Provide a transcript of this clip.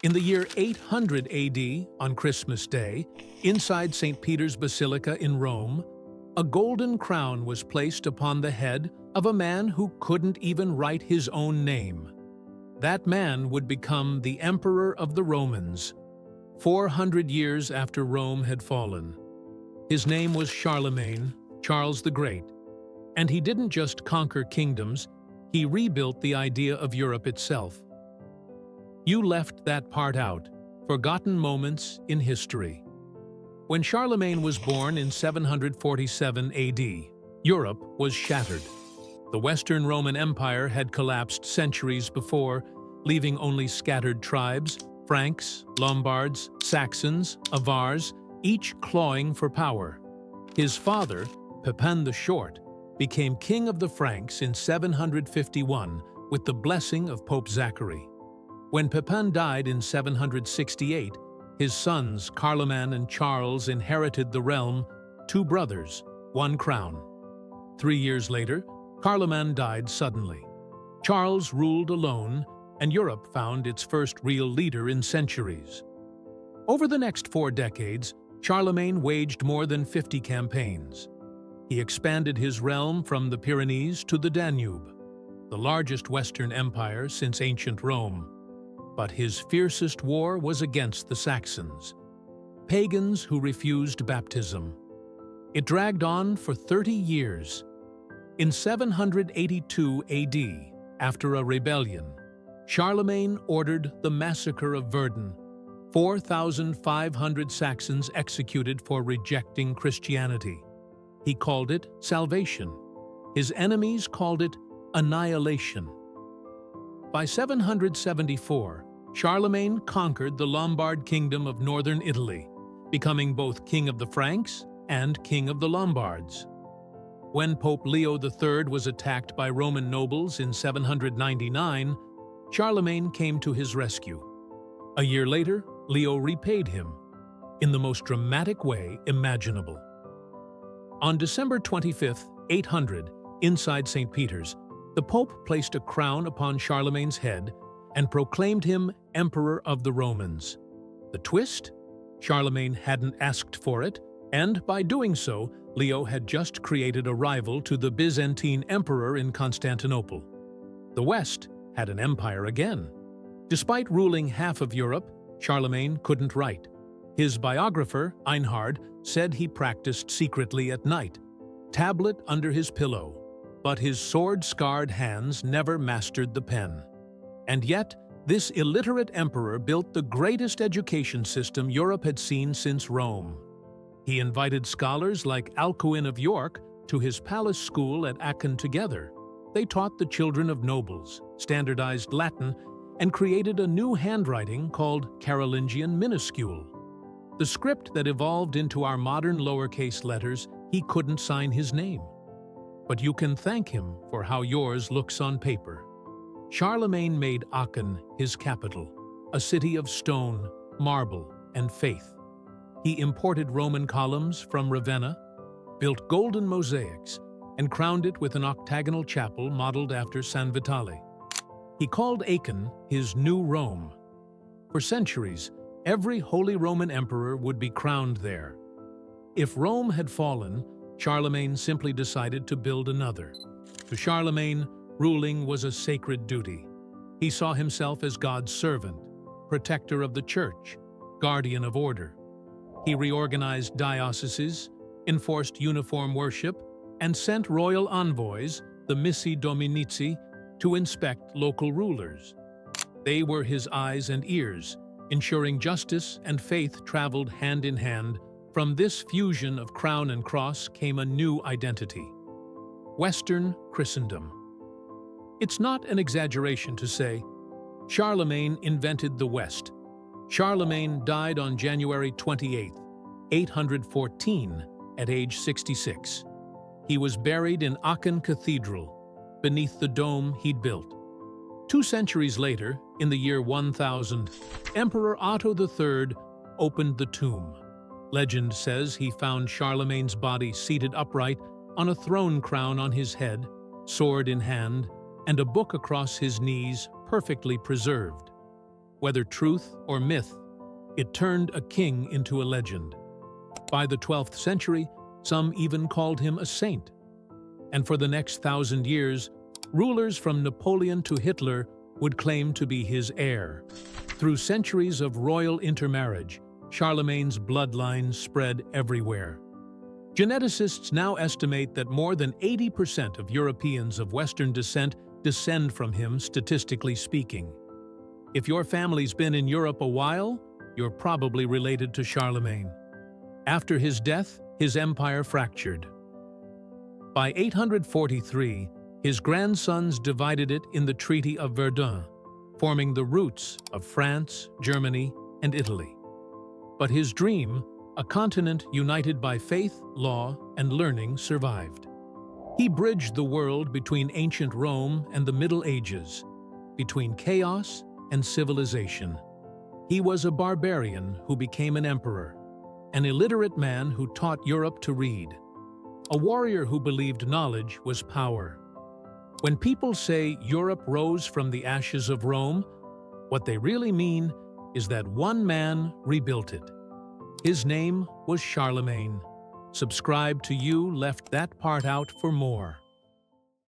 In the year 800 AD, on Christmas Day, inside St. Peter's Basilica in Rome, a golden crown was placed upon the head of a man who couldn't even write his own name. That man would become the Emperor of the Romans, 400 years after Rome had fallen. His name was Charlemagne, Charles the Great, and he didn't just conquer kingdoms, he rebuilt the idea of Europe itself. You left that part out, forgotten moments in history. When Charlemagne was born in 747 AD, Europe was shattered. The Western Roman Empire had collapsed centuries before, leaving only scattered tribes, Franks, Lombards, Saxons, Avars, each clawing for power. His father, Pepin the Short, became king of the Franks in 751 with the blessing of Pope Zachary. When Pepin died in 768, his sons Charlemagne and Charles inherited the realm, two brothers, one crown. 3 years later, Charlemagne died suddenly. Charles ruled alone, and Europe found its first real leader in centuries. Over the next 4 decades, Charlemagne waged more than 50 campaigns. He expanded his realm from the Pyrenees to the Danube, the largest Western empire since ancient Rome. But his fiercest war was against the Saxons, pagans who refused baptism. It dragged on for 30 years. In 782 AD, after a rebellion, Charlemagne ordered the massacre of Verdun, 4,500 Saxons executed for rejecting Christianity. He called it salvation. His enemies called it annihilation. By 774, Charlemagne conquered the Lombard kingdom of northern Italy, becoming both king of the Franks and king of the Lombards. When Pope Leo III was attacked by Roman nobles in 799, Charlemagne came to his rescue. A year later, Leo repaid him, in the most dramatic way imaginable. On December 25, 800, inside St. Peter's, the Pope placed a crown upon Charlemagne's head and proclaimed him Emperor of the Romans. The twist? Charlemagne hadn't asked for it, and by doing so, Leo had just created a rival to the Byzantine emperor in Constantinople. The West had an empire again. Despite ruling half of Europe, Charlemagne couldn't write. His biographer, Einhard, said he practiced secretly at night, tablet under his pillow, but his sword-scarred hands never mastered the pen. And yet, this illiterate emperor built the greatest education system Europe had seen since Rome. He invited scholars like Alcuin of York to his palace school at Aachen together. They taught the children of nobles, standardized Latin, and created a new handwriting called Carolingian minuscule. The script that evolved into our modern lowercase letters, he couldn't sign his name. But you can thank him for how yours looks on paper. Charlemagne made Aachen his capital, a city of stone, marble, and faith. He imported Roman columns from Ravenna, built golden mosaics, and crowned it with an octagonal chapel modeled after San Vitale. He called Aachen his New Rome. For centuries, every Holy Roman emperor would be crowned there. If Rome had fallen, Charlemagne simply decided to build another. To Charlemagne, ruling was a sacred duty. He saw himself as God's servant, protector of the church, guardian of order. He reorganized dioceses, enforced uniform worship, and sent royal envoys, the Missi Dominici, to inspect local rulers. They were his eyes and ears, ensuring justice and faith traveled hand in hand. From this fusion of crown and cross came a new identity: Western Christendom. It's not an exaggeration to say, Charlemagne invented the West. Charlemagne died on January 28, 814, at age 66. He was buried in Aachen Cathedral, beneath the dome he'd built. 2 centuries later, in the year 1000, Emperor Otto III opened the tomb. Legend says he found Charlemagne's body seated upright on a throne crown on his head, sword in hand, and a book across his knees perfectly preserved. whether truth or myth, it turned a king into a legend. By the 12th century, some even called him a saint. And for the next 1,000 years, rulers from Napoleon to Hitler would claim to be his heir. Through centuries of royal intermarriage, Charlemagne's bloodline spread everywhere. Geneticists now estimate that more than 80% of Europeans of Western descent descend from him, statistically speaking. If your family's been in Europe a while, you're probably related to Charlemagne. After his death, his empire fractured. By 843, his grandsons divided it in the Treaty of Verdun, forming the roots of France, Germany, and Italy. But his dream, a continent united by faith, law, and learning, survived. He bridged the world between ancient Rome and the Middle Ages, between chaos and civilization. He was a barbarian who became an emperor, an illiterate man who taught Europe to read, a warrior who believed knowledge was power. When people say Europe rose from the ashes of Rome, what they really mean is that one man rebuilt it. His name was Charlemagne. Subscribe to You Left That Part Out for more.